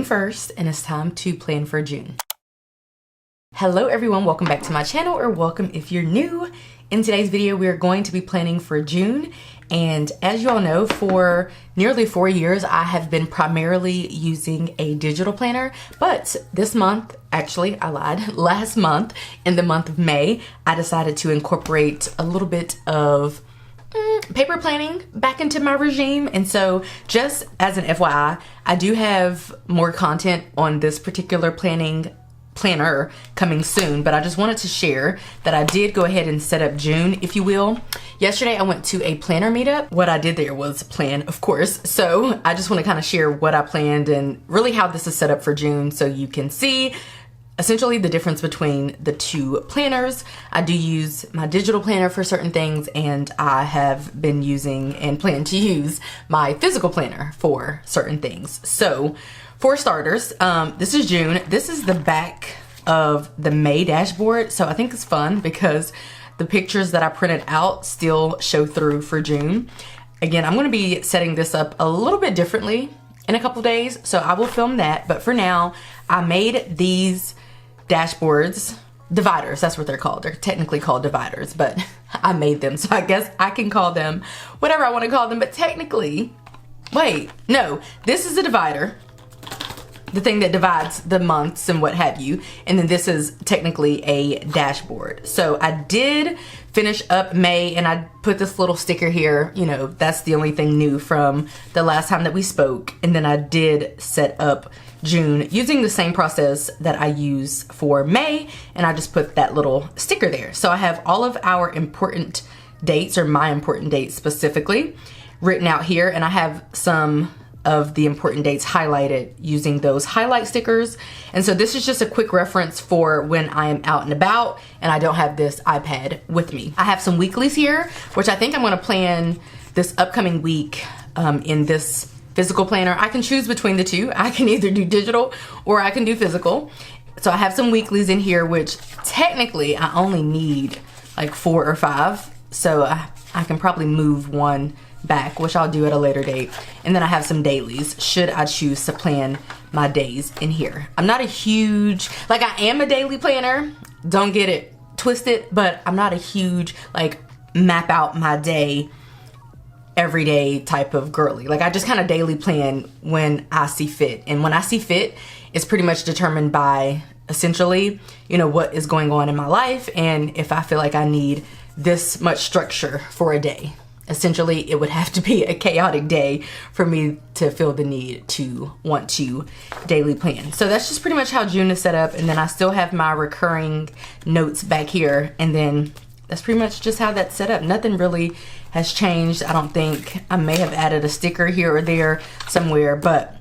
1st, and it's time to plan for June. Hello everyone, welcome back to my channel, or welcome if you're new. In today's video, we are going to be planning for June. And as you all know, for nearly 4 years, I have been primarily using a digital planner. But this month, actually, I lied, last month, in the month of May, I decided to incorporate a little bit of paper planning back into my regime. And so just as an FYI, I do have more content on this particular planner coming soon, but I just wanted to share that I did go ahead and set up June, if you will. Yesterday I went to a planner meetup. What I did there was plan, of course. So I just want to kind of share what I planned and really how this is set up for June, so you can see essentially the difference between the two planners. I do use my digital planner for certain things, and I have been using and plan to use my physical planner for certain things. So for starters, this is June. This is the back of the May dashboard. So I think it's fun because the pictures that I printed out still show through for June. Again, I'm gonna be setting this up a little bit differently in a couple days, so I will film that. But for now, I made these dashboards, dividers, that's what they're called. They're technically called dividers, but I made them, so I guess I can call them whatever I want to call them. But technically, wait, no, this is a divider, the thing that divides the months and what have you, and then this is technically a dashboard. So I did finish up May, and I put this little sticker here, you know, that's the only thing new from the last time that we spoke. And then I did set up June using the same process that I use for May, and I just put that little sticker there. So I have all of our important dates, or my important dates specifically, written out here, and I have some of the important dates highlighted using those highlight stickers. And so this is just a quick reference for when I am out and about and I don't have this iPad with me. I have some weeklies here, which I think I'm gonna plan this upcoming week in this physical planner. I can choose between the two. I can either do digital or I can do physical. So I have some weeklies in here, which technically I only need like 4 or 5. So I can probably move one back, which I'll do at a later date. And then I have some dailies should I choose to plan my days in here. I'm not a huge, like, I am a daily planner, don't get it twisted, but I'm not a huge like map out my day every day type of girly. Like, I just kind of daily plan when I see fit, and when I see fit is pretty much determined by essentially, you know, what is going on in my life, and if I feel like I need this much structure for a day. Essentially, it would have to be a chaotic day for me to feel the need to want to daily plan. So that's just pretty much how June is set up. And then I still have my recurring notes back here. And then that's pretty much just how that's set up. Nothing really has changed. I don't think. I may have added a sticker here or there somewhere, but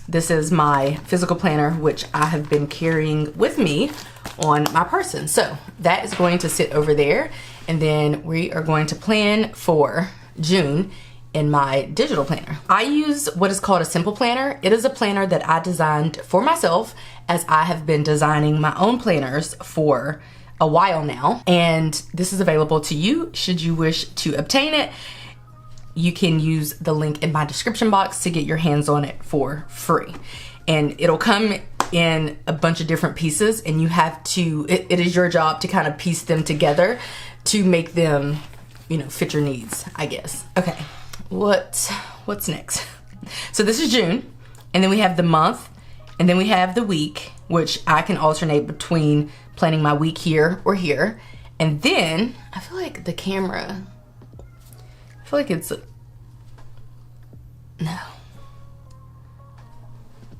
this is my physical planner, which I have been carrying with me on my person. So that is going to sit over there. And then we are going to plan for June in my digital planner. I use what is called a simple planner. It is a planner that I designed for myself, as I have been designing my own planners for a while now. And this is available to you should you wish to obtain it. You can use the link in my description box to get your hands on it for free. And it'll come in a bunch of different pieces, and you have to, it is your job to kind of piece them together to make them, you know, fit your needs, I guess. Okay, what's next? So this is June, and then we have the month, and then we have the week, which I can alternate between planning my week here or here. And then I feel like the camera, I feel like it's, no.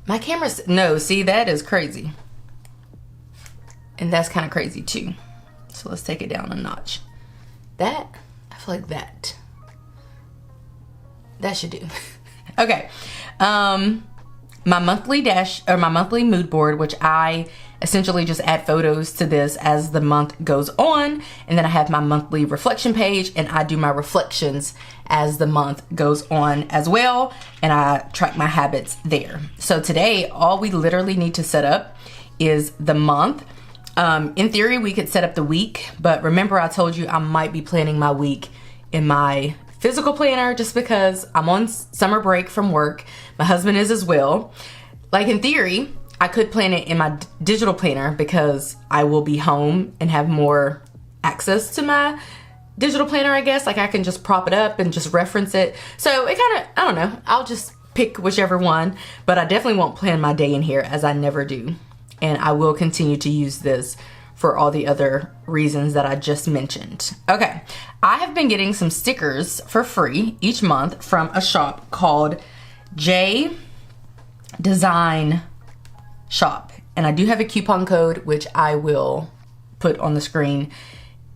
My camera's, no, see, that is crazy. And that's kind of crazy too. So let's take it down a notch. That, I feel like that should do. Okay. My monthly my monthly mood board, which I essentially just add photos to this as the month goes on. And then I have my monthly reflection page, and I do my reflections as the month goes on as well. And I track my habits there. So today, all we literally need to set up is the month. In theory, we could set up the week, but remember I told you I might be planning my week in my physical planner just because I'm on summer break from work. My husband is as well. like in theory, I could plan it in my digital planner because I will be home and have more access to my digital planner, I guess. Like I can just prop it up and just reference it. So it kind of, I don't know, I'll just pick whichever one, but I definitely won't plan my day in here as I never do. And I will continue to use this for all the other reasons that I just mentioned. Okay, I have been getting some stickers for free each month from a shop called J Design Shop. And I do have a coupon code, which I will put on the screen,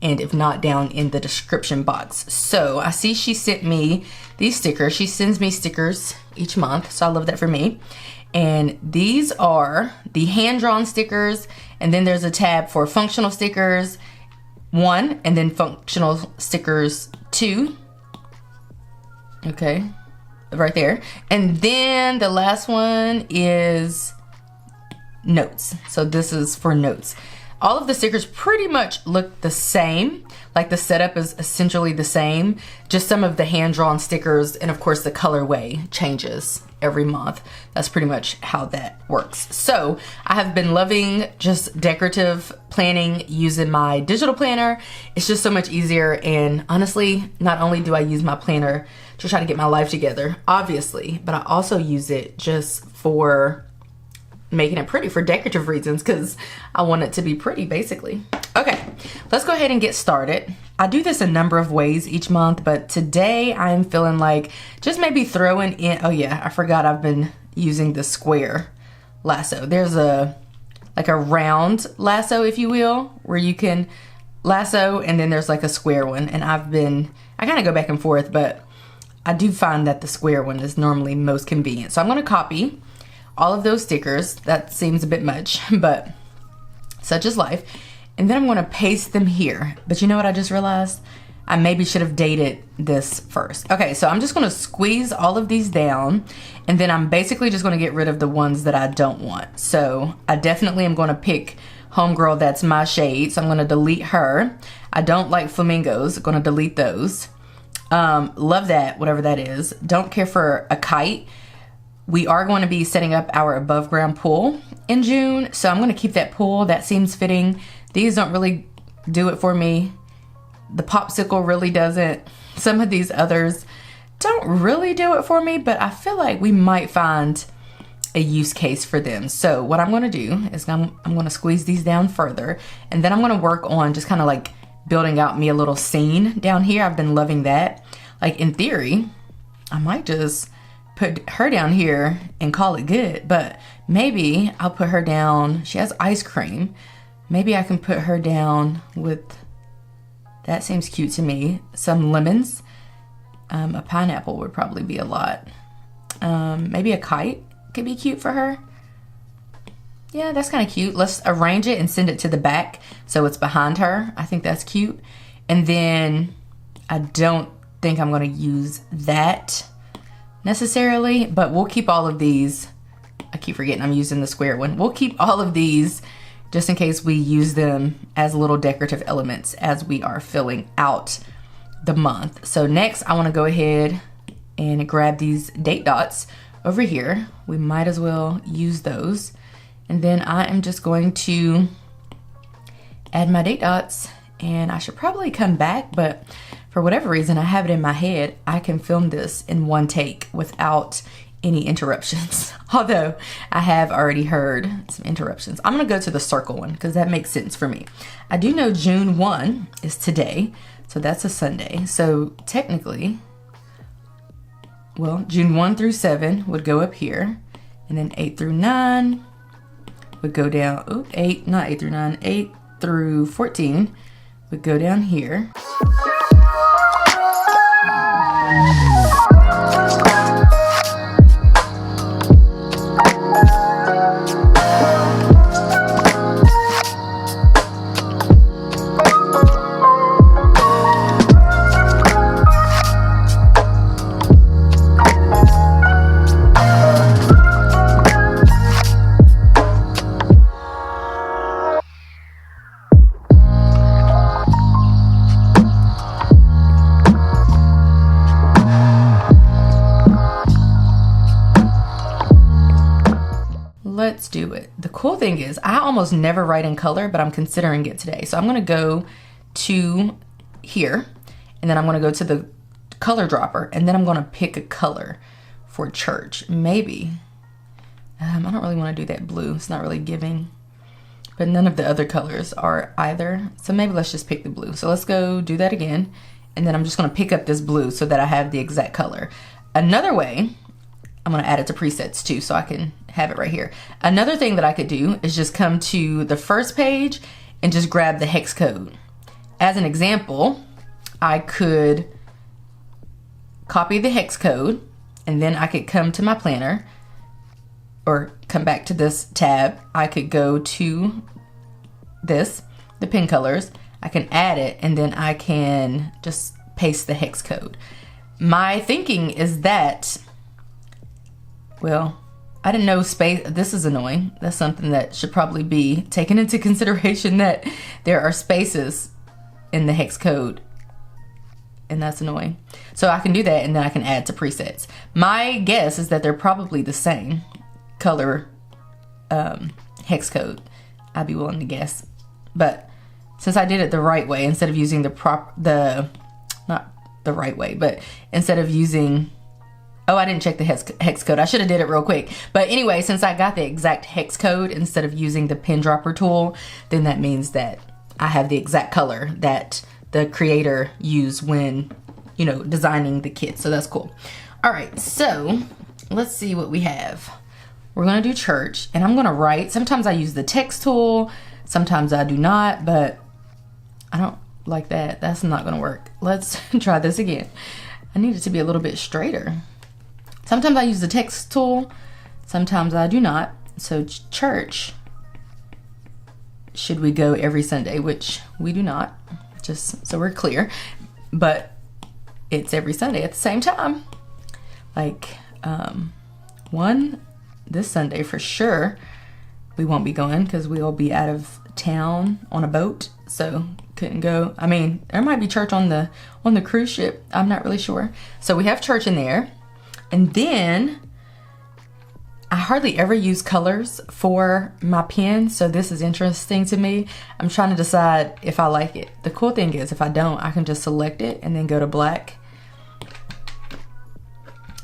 and if not, down in the description box. So I see she sent me these stickers. She sends me stickers each month, so I love that for me. And these are the hand-drawn stickers, and then there's a tab for functional stickers 1, and then functional stickers 2. Okay, right there. And then the last one is notes. So this is for notes. All of the stickers pretty much look the same. Like the setup is essentially the same. Just some of the hand-drawn stickers, and of course the colorway changes every month. That's pretty much how that works. So I have been loving just decorative planning using my digital planner. It's just so much easier, and honestly, not only do I use my planner to try to get my life together, obviously, but I also use it just for making it pretty for decorative reasons, because I want it to be pretty, basically. Okay, let's go ahead and get started. I do this a number of ways each month, but today I'm feeling like just maybe throwing in, oh yeah, I forgot I've been using the square lasso. There's like a round lasso, if you will, where you can lasso, and then there's like a square one. And I kind of go back and forth, but I do find that the square one is normally most convenient. So I'm gonna copy all of those stickers. That seems a bit much, but such is life. And then I'm gonna paste them here. But you know what I just realized? I maybe should have dated this first. Okay, so I'm just gonna squeeze all of these down, and then I'm basically just gonna get rid of the ones that I don't want. So I definitely am gonna pick Homegirl, that's my shade. So I'm gonna delete her. I don't like flamingos, I'm gonna delete those. Love that, whatever that is. Don't care for a kite. We are going to be setting up our above ground pool in June, so I'm going to keep that pool. That seems fitting. These don't really do it for me. The popsicle really doesn't. Some of these others don't really do it for me, but I feel like we might find a use case for them. So what I'm going to do is I'm going to squeeze these down further, and then I'm going to work on just kind of like building out me a little scene down here. I've been loving that. Like in theory, I might just put her down here and call it good, but maybe I'll put her down. She has ice cream. Maybe I can put her down with, that seems cute to me, some lemons. A pineapple would probably be a lot. Maybe a kite could be cute for her. Yeah, that's kind of cute. Let's arrange it and send it to the back so it's behind her. I think that's cute. And then I don't think I'm going to use that necessarily, but we'll keep all of these. I keep forgetting I'm using the square one. We'll keep all of these just in case we use them as little decorative elements as we are filling out the month. So next I want to go ahead and grab these date dots over here. We might as well use those. And then I am just going to add my date dots, and I should probably come back, but for whatever reason, I have it in my head, I can film this in one take without any interruptions. Although I have already heard some interruptions. I'm gonna go to the circle one because that makes sense for me. I do know June 1 is today, so that's a Sunday. So technically, well, June 1 through 7 would go up here, and then 8 through 9 would go down, oh, 8, not 8 through 9, 8 through 14 would go down here. do it. The cool thing is I almost never write in color, but I'm considering it today. So I'm gonna go to here, and then I'm gonna go to the color dropper, and then I'm gonna pick a color for church. Maybe, I don't really wanna do that blue. It's not really giving, but none of the other colors are either. So maybe let's just pick the blue. So let's go do that again. And then I'm just gonna pick up this blue so that I have the exact color. Another way, I'm gonna add it to presets too so I can have it right here. Another thing that I could do is just come to the first page and just grab the hex code. As an example, I could copy the hex code, and then I could come to my planner or come back to this tab. I could go to this, the pen colors, I can add it, and then I can just paste the hex code. My thinking is that, well, I didn't know space, this is annoying. That's something that should probably be taken into consideration, that there are spaces in the hex code, and that's annoying. So I can do that, and then I can add to presets. My guess is that they're probably the same color hex code. I'd be willing to guess, but since I did it the right way, instead of using not the right way, but instead of using, oh, I didn't check the hex code. I should have did it real quick. But anyway, since I got the exact hex code instead of using the pen dropper tool, then that means that I have the exact color that the creator used when, you know, designing the kit. So that's cool. All right, so let's see what we have. We're gonna do church, and I'm gonna write. Sometimes I use the text tool, sometimes I do not, but I don't like that. That's not gonna work. Let's try this again. I need it to be a little bit straighter. Sometimes I use the text tool, sometimes I do not. So church, should we go every Sunday? Which we do not, just so we're clear, but it's every Sunday at the same time. Like this Sunday for sure we won't be going because we'll be out of town on a boat, so couldn't go. I mean, there might be church on the cruise ship, I'm not really sure. So we have church in there, and then I hardly ever use colors for my pen, so this is interesting to me. I'm trying to decide if I like it. The cool thing is if I don't, I can just select it and then go to black.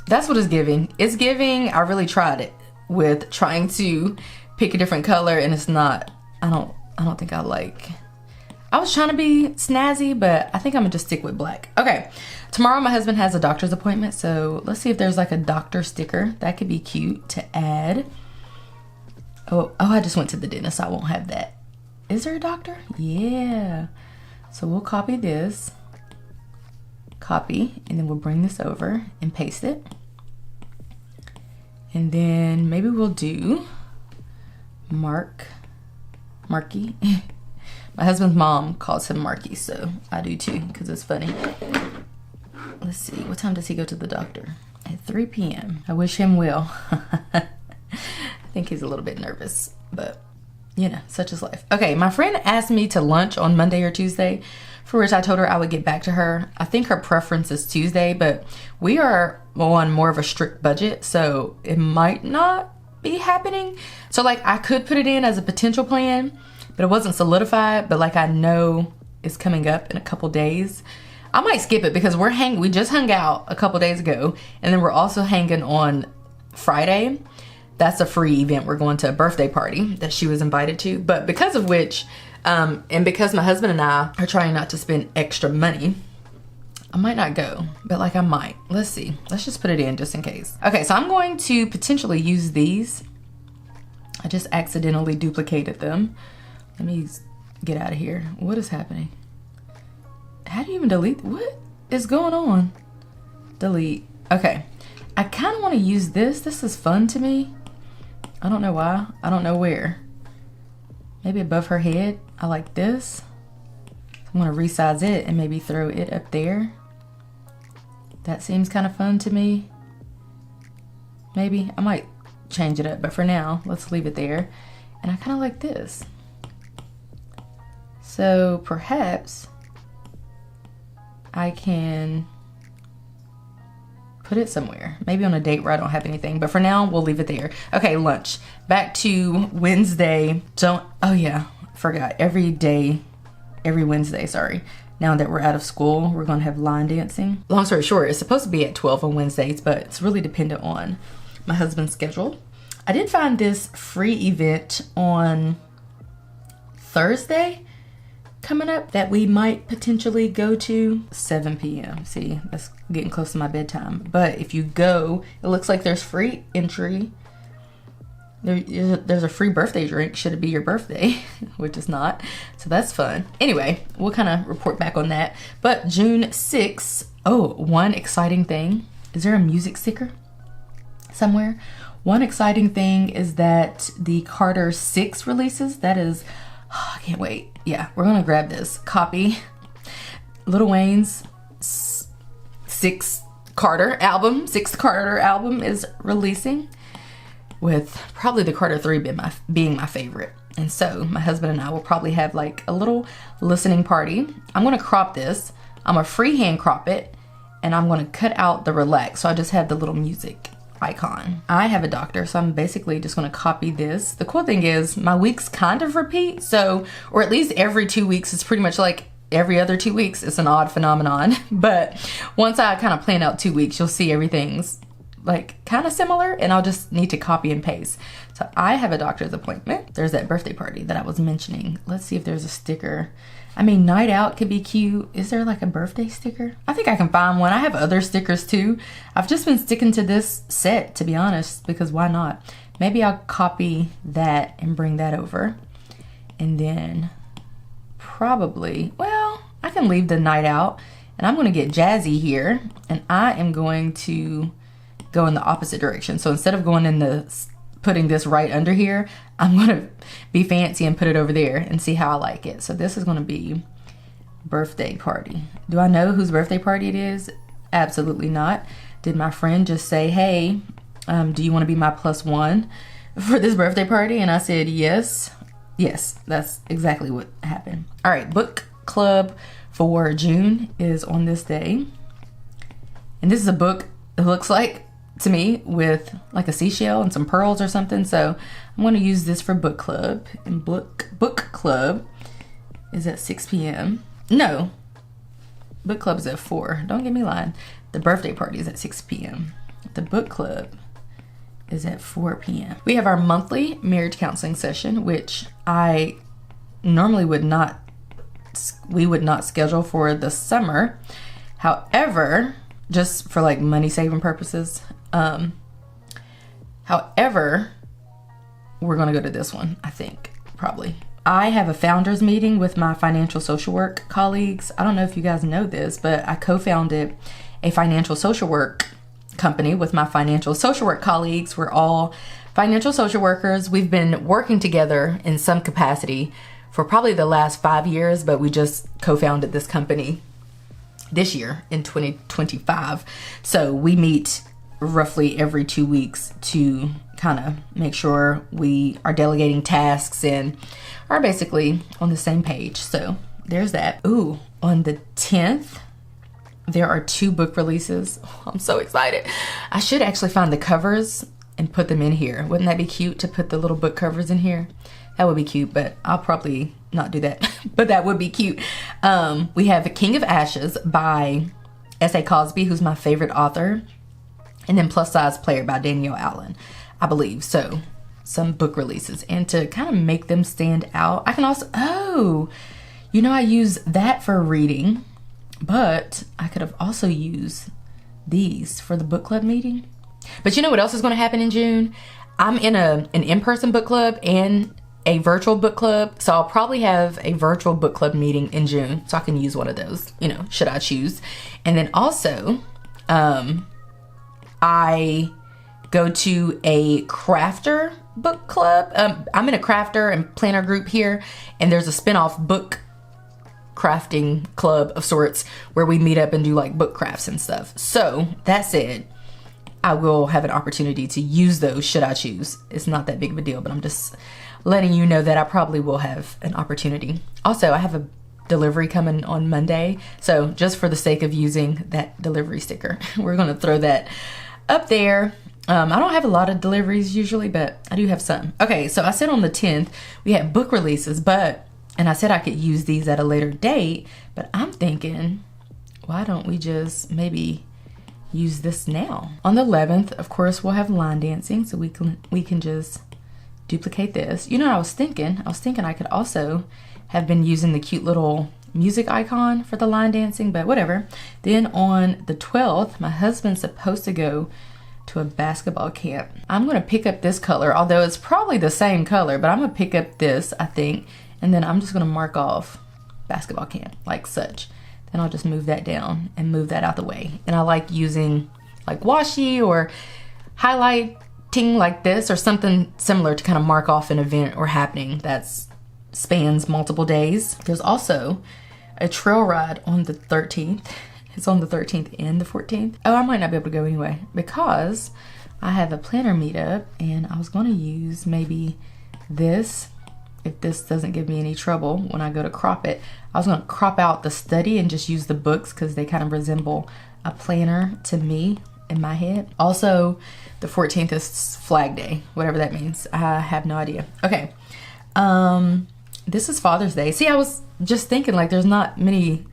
That's what it's giving. It's giving, I really tried it with trying to pick a different color, and it's not, I don't think I like. I was trying to be snazzy, but I think I'm gonna just stick with black. Okay, tomorrow my husband has a doctor's appointment, so let's see if there's like a doctor sticker. That could be cute to add. Oh, I just went to the dentist, so I won't have that. Is there a doctor? Yeah. So we'll copy this, copy, and then we'll bring this over and paste it. And then maybe we'll do Marky. My husband's mom calls him Marky, so I do too, because it's funny. Let's see, what time does he go to the doctor? At 3 p.m. I wish him well. I think he's a little bit nervous, but you know, such is life. Okay, my friend asked me to lunch on Monday or Tuesday, for which I told her I would get back to her. I think her preference is Tuesday, but we are on more of a strict budget, so it might not be happening. So like I could put it in as a potential plan, but it wasn't solidified, but like I know it's coming up in a couple days. I might skip it because we just hung out a couple days ago, and then we're also hanging on Friday. That's a free event. We're going to a birthday party that she was invited to, but because of which, and because my husband and I are trying not to spend extra money, I might not go, but like I might. Let's see. Let's just put it in just in case. Okay, so I'm going to potentially use these. I just accidentally duplicated them. Let me get out of here. What is happening? How do you even delete? What is going on? Delete. Okay. I kind of want to use this. This is fun to me. I don't know why. I don't know where. Maybe above her head. I like this. I'm going to resize it and maybe throw it up there. That seems kind of fun to me. Maybe. I might change it up, but for now, let's leave it there. And I kind of like this. So perhaps I can put it somewhere. Maybe on a date where I don't have anything, but for now we'll leave it there. Okay, lunch. Back to Wednesday. Oh yeah, forgot. Every Wednesday, sorry. Now that we're out of school, we're gonna have line dancing. Long story short, it's supposed to be at 12 on Wednesdays, but it's really dependent on my husband's schedule. I did find this free event on Thursday coming up that we might potentially go to. 7 p.m. See, that's getting close to my bedtime. But if you go, it looks like there's free entry. There's a free birthday drink, should it be your birthday, which is not. So that's fun. Anyway, we'll kind of report back on that. But June 6th, oh, one exciting thing. Is there a music sticker somewhere? One exciting thing is that the Carter 6 releases. That is, oh, I can't wait. Yeah, we're gonna grab this copy. Lil Wayne's sixth Carter album is releasing, with probably the Carter 3 being my favorite. And so my husband and I will probably have like a little listening party. I'm gonna crop this. I'm gonna freehand crop it, and I'm gonna cut out the relax. So I just have the little music icon. I have a doctor, so I'm basically just gonna copy this. The cool thing is my weeks kind of repeat, so, or at least every 2 weeks. It's pretty much like every other 2 weeks. It's an odd phenomenon, but once I kind of plan out 2 weeks, you'll see everything's like kind of similar, and I'll just need to copy and paste. So I have a doctor's appointment. There's that birthday party that I was mentioning. Let's see if there's a sticker. I mean, night out could be cute. Is there like a birthday sticker? I think I can find one. I have other stickers too. I've just been sticking to this set, to be honest, because why not? Maybe I'll copy that and bring that over. And then probably, well, I can leave the night out, and I'm gonna get jazzy here, and I am going to go in the opposite direction. So instead of going in putting this right under here, I'm gonna be fancy and put it over there and see how I like it. So this is gonna be birthday party. Do I know whose birthday party it is? Absolutely not. Did my friend just say, hey, do you want to be my +1 for this birthday party? And I said yes. Yes, that's exactly what happened. All right, book club for June is on this day, and this is a book, it looks like to me, with like a seashell and some pearls or something. So I'm going to use this for book club, and book club is at 6 p.m. No, book club is at 4. Don't get me lying. The birthday party is at 6 p.m. The book club is at 4 p.m. We have our monthly marriage counseling session, which I normally we would not schedule for the summer. However, just for like money saving purposes. However, we're gonna go to this one, I think, probably. I have a founders meeting with my financial social work colleagues. I don't know if you guys know this, but I co-founded a financial social work company with my financial social work colleagues. We're all financial social workers. We've been working together in some capacity for probably the last 5 years, but we just co-founded this company this year in 2025. So we meet roughly every 2 weeks to kind of make sure we are delegating tasks and are basically on the same page. So there's that. Ooh, on the 10th, there are 2 book releases. Oh, I'm so excited. I should actually find the covers and put them in here. Wouldn't that be cute to put the little book covers in here? That would be cute, but I'll probably not do that, but that would be cute. We have The King of Ashes by S.A. Cosby, who's my favorite author, and then Plus Size Player by Danielle Allen, I believe. So some book releases, and to kind of make them stand out, I can also, oh, you know, I use that for reading, but I could have also used these for the book club meeting. But you know what else is going to happen in June? I'm in an in-person book club and a virtual book club. So I'll probably have a virtual book club meeting in June, so I can use one of those, you know, should I choose. And then also, I go to a crafter book club. I'm in a crafter and planner group here, and there's a spin-off book crafting club of sorts where we meet up and do like book crafts and stuff. So that said, I will have an opportunity to use those should I choose. It's not that big of a deal, but I'm just letting you know that I probably will have an opportunity. Also, I have a delivery coming on Monday. So just for the sake of using that delivery sticker, we're gonna throw that up there. I don't have a lot of deliveries usually, but I do have some. Okay, so I said on the 10th, we had book releases, and I said I could use these at a later date, but I'm thinking, why don't we just maybe use this now? On the 11th, of course, we'll have line dancing, so we can just duplicate this. You know what I was thinking? I was thinking I could also have been using the cute little music icon for the line dancing, but whatever. Then on the 12th, my husband's supposed to go to a basketball camp. I'm gonna pick up this color, although it's probably the same color, but I'm gonna pick up this, I think, and then I'm just gonna mark off basketball camp like such. Then I'll just move that down and move that out the way. And I like using like washi or highlighting like this or something similar to kind of mark off an event or happening that's spans multiple days. There's also a trail ride on the 13th. It's on the 13th and the 14th. Oh, I might not be able to go anyway because I have a planner meetup and I was gonna use maybe this, if this doesn't give me any trouble when I go to crop it. I was gonna crop out the study and just use the books because they kind of resemble a planner to me in my head. Also, the 14th is Flag Day, whatever that means. I have no idea. Okay, this is Father's Day. See, I was just thinking like there's not many,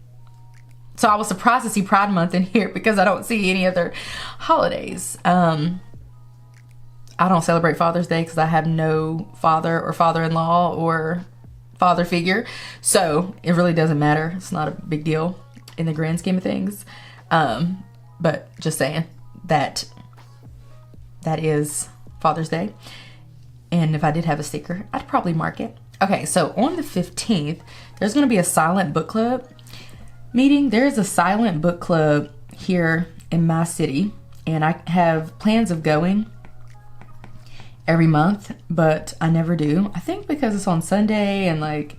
so I was surprised to see Pride Month in here because I don't see any other holidays. I don't celebrate Father's Day because I have no father or father-in-law or father figure. So it really doesn't matter. It's not a big deal in the grand scheme of things. But just saying that is Father's Day. And if I did have a sticker, I'd probably mark it. Okay, so on the 15th, there's gonna be a silent book club meeting. There's a silent book club here in my city, and I have plans of going every month, but I never do. I think because it's on Sunday and like,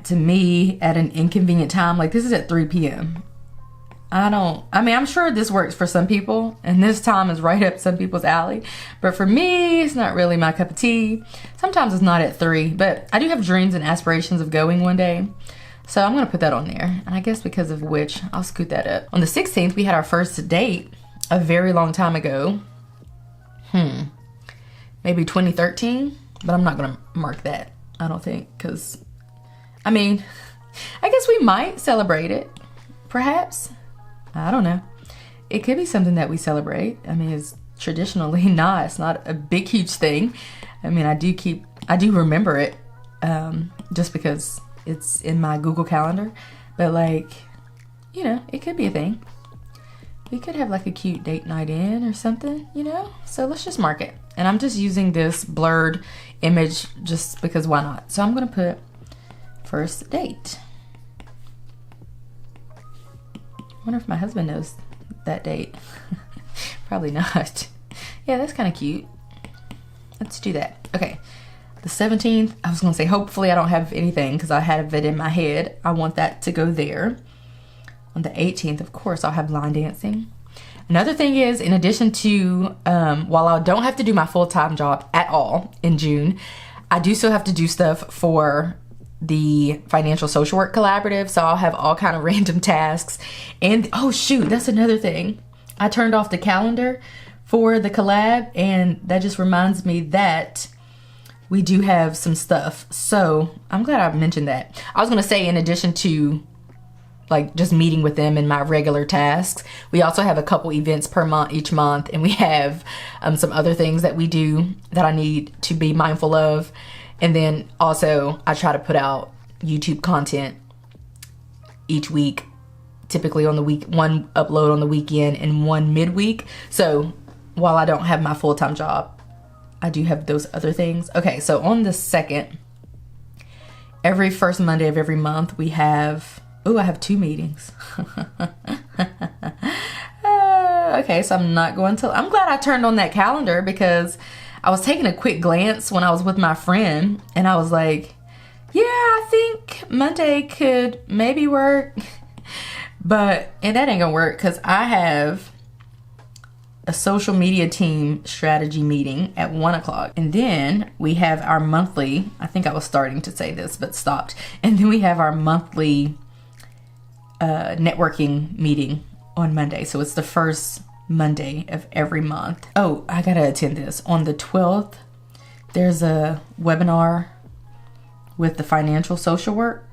to me, at an inconvenient time, like this is at 3 p.m. I mean, I'm sure this works for some people and this time is right up some people's alley, but for me, it's not really my cup of tea. Sometimes it's not at 3, but I do have dreams and aspirations of going one day. So I'm gonna put that on there. And I guess because of which, I'll scoot that up. On the 16th, we had our first date a very long time ago. Maybe 2013, but I'm not gonna mark that, I don't think, because, I mean, I guess we might celebrate it, perhaps. I don't know. It could be something that we celebrate. I mean, it's traditionally not. It's not a big, huge thing. I mean, I do remember it just because it's in my Google Calendar. But like, you know, it could be a thing. We could have like a cute date night in or something, you know? So let's just mark it. And I'm just using this blurred image just because why not? So I'm gonna put first date. I wonder if my husband knows that date. Probably not. Yeah, that's kind of cute. Let's do that. Okay, the 17th, I was gonna say hopefully I don't have anything because I have it in my head. I want that to go there. On the 18th, of course, I'll have line dancing. Another thing is, in addition to, while I don't have to do my full-time job at all in June, I do still have to do stuff for the Financial Social Work Collaborative. So I'll have all kind of random tasks. And oh shoot, that's another thing. I turned off the calendar for the collab, and that just reminds me that we do have some stuff. So I'm glad I mentioned that. I was gonna say, in addition to like just meeting with them in my regular tasks, we also have a couple events per month each month, and we have some other things that we do that I need to be mindful of. And then also I try to put out YouTube content each week, typically on the week, one upload on the weekend and one midweek. So while I don't have my full-time job, I do have those other things. Okay, so on the 2nd, every first Monday of every month we have, oh, I have 2 meetings. Okay, so I'm not going to, I'm glad I turned on that calendar because I was taking a quick glance when I was with my friend and I was like, yeah, I think Monday could maybe work. And that ain't gonna work because I have a social media team strategy meeting at 1 o'clock. And then we have our monthly, I think I was starting to say this, but stopped. And then we have our monthly networking meeting on Monday. So it's the first Monday of every month. Oh, I gotta attend this. On the 12th, there's a webinar with the financial social work,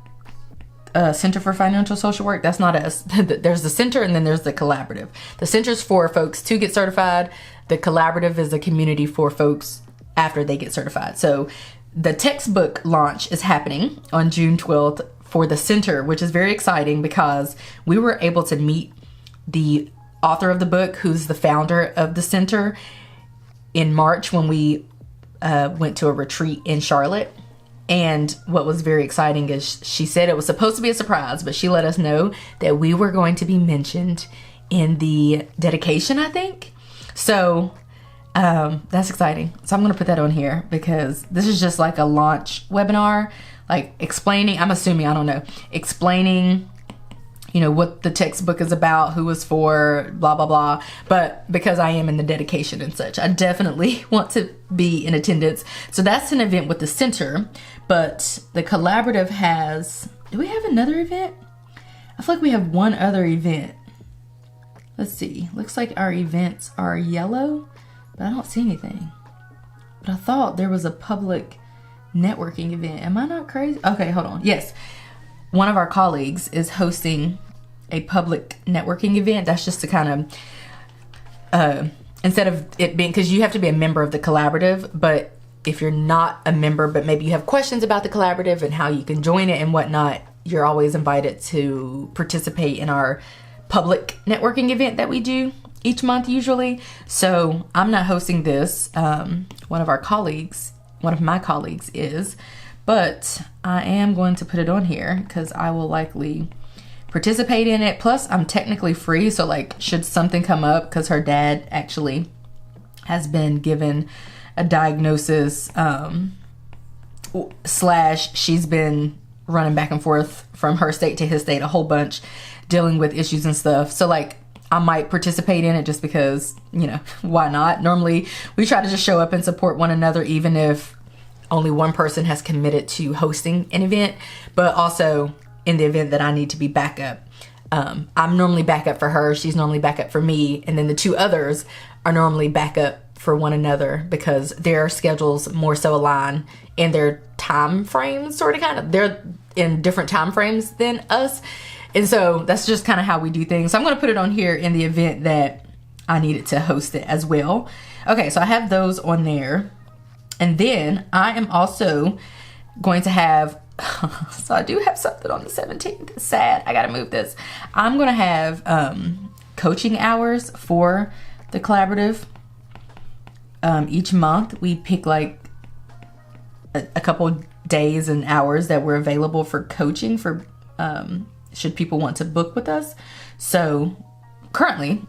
Center for Financial Social Work. That's not us. There's the center and then there's the collaborative. The center's for folks to get certified. The collaborative is a community for folks after they get certified. So the textbook launch is happening on June 12th for the center, which is very exciting because we were able to meet the author of the book, who's the founder of the center, in March when we went to a retreat in Charlotte. And what was very exciting is she said it was supposed to be a surprise, but she let us know that we were going to be mentioned in the dedication, I think. So that's exciting. So I'm going to put that on here because this is just like a launch webinar, like explaining, I'm assuming, I don't know, explaining, you know, what the textbook is about, who it's for, blah, blah, blah. But because I am in the dedication and such, I definitely want to be in attendance. So that's an event with the center, but the collaborative has, do we have another event? I feel like we have one other event. Let's see, looks like our events are yellow, but I don't see anything. But I thought there was a public networking event. Am I not crazy? Okay, hold on. Yes. One of our colleagues is hosting a public networking event. That's just to kind of, instead of it being, because you have to be a member of the collaborative, but if you're not a member, but maybe you have questions about the collaborative and how you can join it and whatnot, you're always invited to participate in our public networking event that we do each month usually. So I'm not hosting this. One of my colleagues is, but I am going to put it on here because I will likely participate in it. Plus, I'm technically free. So like, should something come up, because her dad actually has been given a diagnosis, / she's been running back and forth from her state to his state a whole bunch, dealing with issues and stuff. So like, I might participate in it just because, you know, why not? Normally, we try to just show up and support one another, even if only one person has committed to hosting an event, but also in the event that I need to be backup. I'm normally backup for her, she's normally backup for me, and then the two others are normally backup for one another because their schedules more so align in their time frames, sort of kind of. They're in different time frames than us. And so that's just kind of how we do things. So I'm going to put it on here in the event that I needed to host it as well. Okay, so I have those on there. And then I am also going to have, so I do have something on the 17th. It's sad. I got to move this. I'm going to have coaching hours for the collaborative. Each month we pick like a couple days and hours that we're available for coaching for should people want to book with us. So currently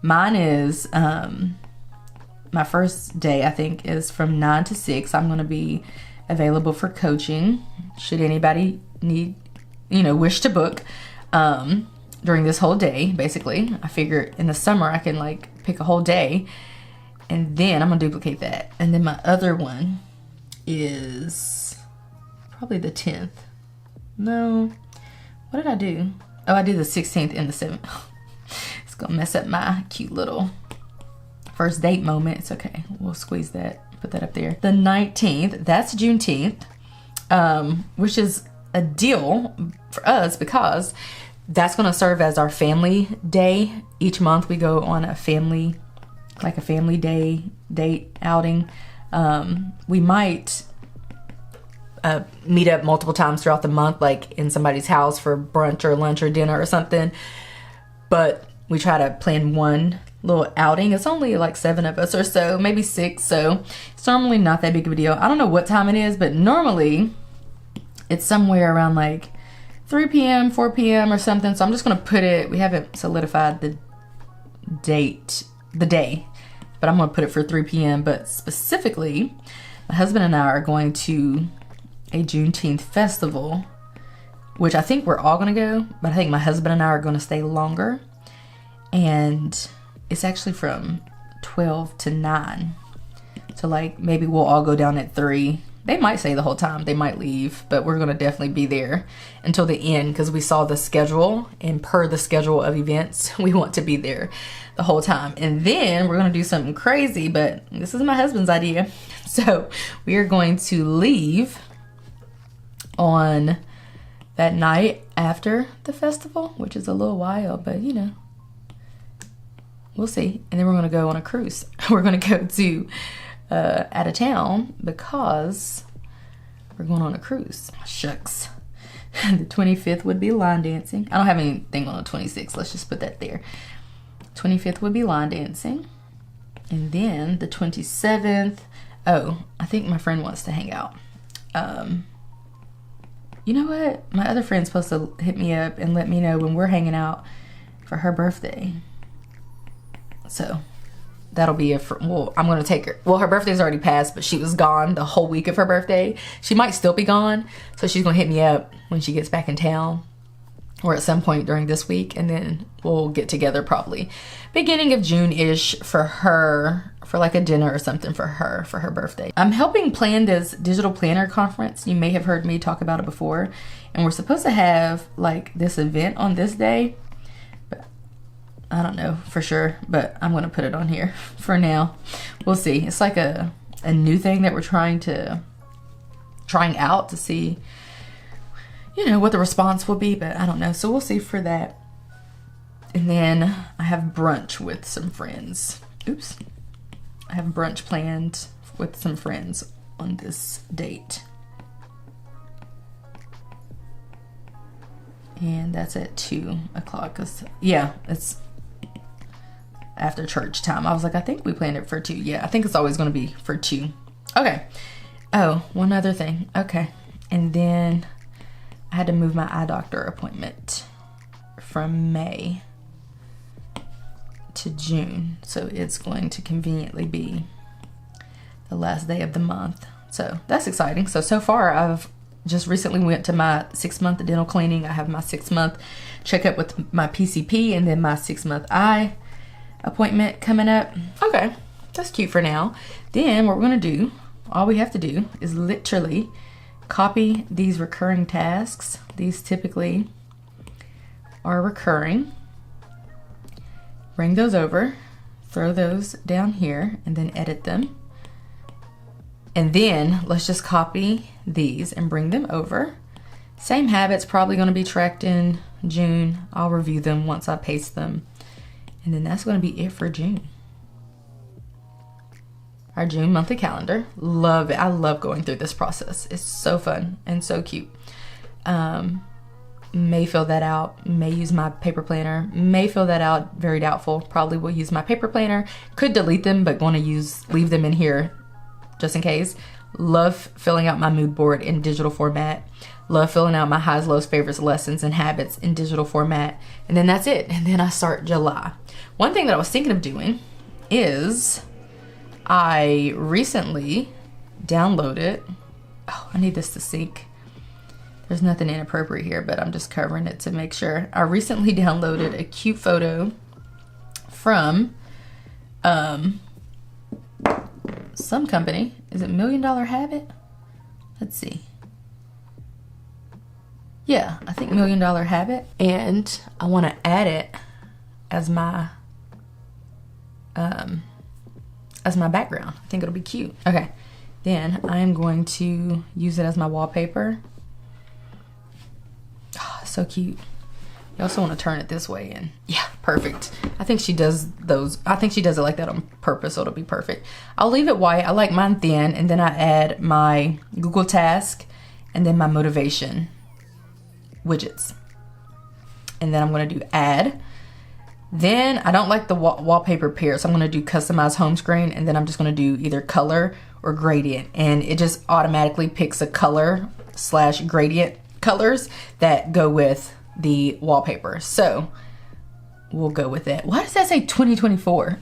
mine is my first day, I think, is from 9 to 6. I'm going to be available for coaching should anybody need, you know, wish to book during this whole day. Basically, I figure in the summer I can like pick a whole day, and then I'm gonna duplicate that. And then my other one is probably the 10th. No, what did I do? Oh, I did the 16th and the 7th. It's gonna mess up my cute little first date moment. It's okay, we'll squeeze that, put that up there. The 19th, that's Juneteenth, which is a deal for us because that's gonna serve as our family day. Each month we go on a family day date outing. We might meet up multiple times throughout the month, like in somebody's house for brunch or lunch or dinner or something, but we try to plan one little outing. It's only like 7 of us or so, maybe 6, so it's normally not that big of a deal. I don't know what time it is, but normally it's somewhere around like 3 p.m., 4 p.m. or something. So I'm just gonna put it, we haven't solidified the date, the day, but I'm gonna put it for 3 p.m. But specifically, my husband and I are going to a Juneteenth festival, which I think we're all gonna go, but I think my husband and I are gonna stay longer. And it's actually from 12 to 9. So like maybe we'll all go down at 3. They might stay the whole time, they might leave, but we're gonna definitely be there until the end because we saw the schedule, and per the schedule of events, we want to be there the whole time. And then we're gonna do something crazy, but this is my husband's idea. So we are going to leave on that night after the festival, which is a little while, but you know, we'll see. And then we're gonna go on a cruise. We're gonna go to out of town because we're going on a cruise. Shucks. The 25th would be line dancing. I don't have anything on the 26th. Let's just put that there. 25th would be line dancing. And then the 27th, oh, I think my friend wants to hang out. You know what? My other friend's supposed to hit me up and let me know when we're hanging out for her birthday. So that'll be well, I'm gonna take her. Well, her birthday's already passed, but she was gone the whole week of her birthday. She might still be gone, so she's gonna hit me up when she gets back in town, or at some point during this week, and then we'll get together probably beginning of June-ish for her, for like a dinner or something for her birthday. I'm helping plan this digital planner conference. You may have heard me talk about it before, and we're supposed to have like this event on this day. I don't know for sure, but I'm gonna put it on here for now. We'll see. It's like a new thing that we're trying out to see, you know, what the response will be, but I don't know. So we'll see for that. And then I have brunch with some friends. Oops. I have brunch planned with some friends on this date. And that's at 2 o'clock. Yeah, it's after church time. I was like, I think we planned it for 2. Yeah, I think it's always going to be for 2. Okay. Oh, one other thing. Okay. And then I had to move my eye doctor appointment from May to June. So it's going to conveniently be the last day of the month. So that's exciting. So far I've just recently went to my 6-month dental cleaning. I have my 6-month checkup with my PCP, and then my 6-month eye appointment coming up. Okay, that's cute for now. Then what we're gonna do, all we have to do is literally copy these recurring tasks. These typically are recurring. Bring those over, throw those down here, and then edit them. And then let's just copy these and bring them over. Same habits, probably gonna be tracked in June. I'll review them once I paste them. And then that's going to be it for June. Our June monthly calendar. Love it. I love going through this process. It's so fun and so cute. May fill that out. May use my paper planner. May fill that out. Very doubtful. Probably will use my paper planner. Could delete them, but want to leave them in here just in case. Love filling out my mood board in digital format. Love filling out my highs, lows, favorites, lessons, and habits in digital format. And then that's it. And then I start July. One thing that I was thinking of doing is I recently downloaded, oh, I need this to sync. There's nothing inappropriate here, but I'm just covering it to make sure. I recently downloaded a cute photo from some company. Is it $1 Million Habit? Let's see. Yeah, I think $1 Million Habit. And I want to add it as my background. I think it'll be cute. Okay, then I'm going to use it as my wallpaper. Oh, so cute. You also want to turn it this way, and yeah, perfect. I think she does those. I think she does it like that on purpose, so it'll be perfect. I'll leave it white. I like mine thin, and then I add my Google Task and then my motivation widgets. And then I'm going to do add. Then I don't like the wallpaper pair, so I'm going to do customize home screen, and then I'm just going to do either color or gradient, and it just automatically picks a color / gradient colors that go with the wallpaper. So we'll go with it. Why does that say 2024?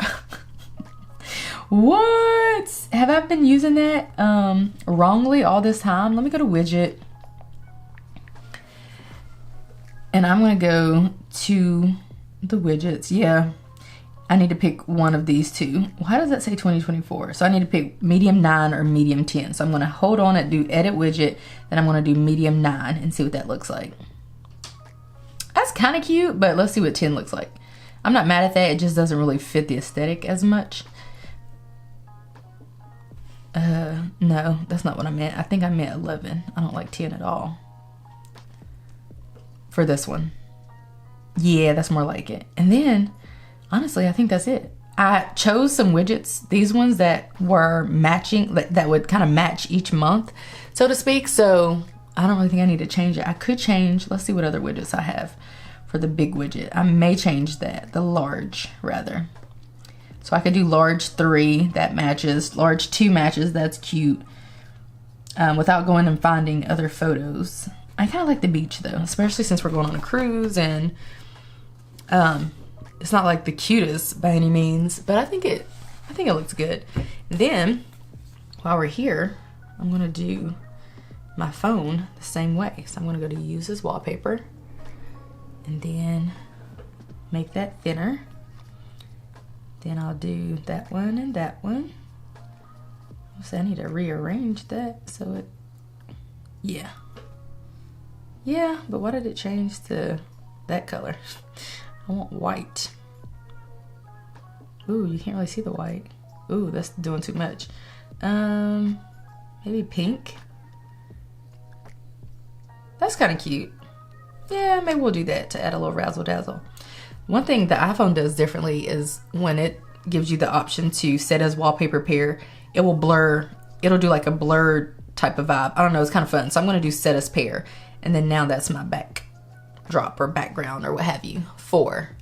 What? Have I been using that wrongly all this time? Let me go to widget. And I'm going to go to the widgets. Yeah. I need to pick one of these two. Why does that say 2024? So I need to pick medium 9 or medium 10. So I'm gonna hold on and do edit widget, then I'm gonna do medium 9 and see what that looks like. That's kind of cute, but let's see what 10 looks like. I'm not mad at that, it just doesn't really fit the aesthetic as much. No, that's not what I meant. I think I meant 11. I don't like 10 at all. For this one. Yeah, that's more like it. And then, honestly, I think that's it. I chose some widgets, these ones that were matching, that would kind of match each month, so to speak. So I don't really think I need to change it. I could change, let's see what other widgets I have for the big widget. I may change that, the large rather. So I could do large 3, that matches. Large 2 matches, that's cute. Without going and finding other photos. I kind of like the beach though, especially since we're going on a cruise, and it's not like the cutest by any means, but I think it looks good. Then, while we're here, I'm gonna do my phone the same way. So I'm gonna go to use as wallpaper, and then make that thinner. Then I'll do that one and that one. So I need to rearrange that so it, yeah. Yeah, but why did it change to that color? I want white. Ooh, you can't really see the white. Ooh, that's doing too much. Maybe pink. That's kind of cute. Yeah, maybe we'll do that to add a little razzle dazzle. One thing the iPhone does differently is when it gives you the option to set as wallpaper pair, it will blur, it'll do like a blurred type of vibe. I don't know, it's kind of fun. So I'm gonna do set as pair. And then now that's my backdrop or background or what have you for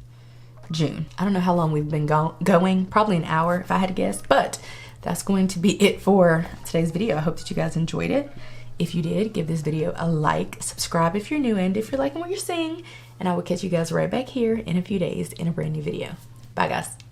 June. I don't know how long we've been going, probably an hour if I had to guess, but that's going to be it for today's video. I hope that you guys enjoyed it. If you did, give this video a like, subscribe if you're new, and if you're liking what you're seeing, and I will catch you guys right back here in a few days in a brand new video. Bye guys.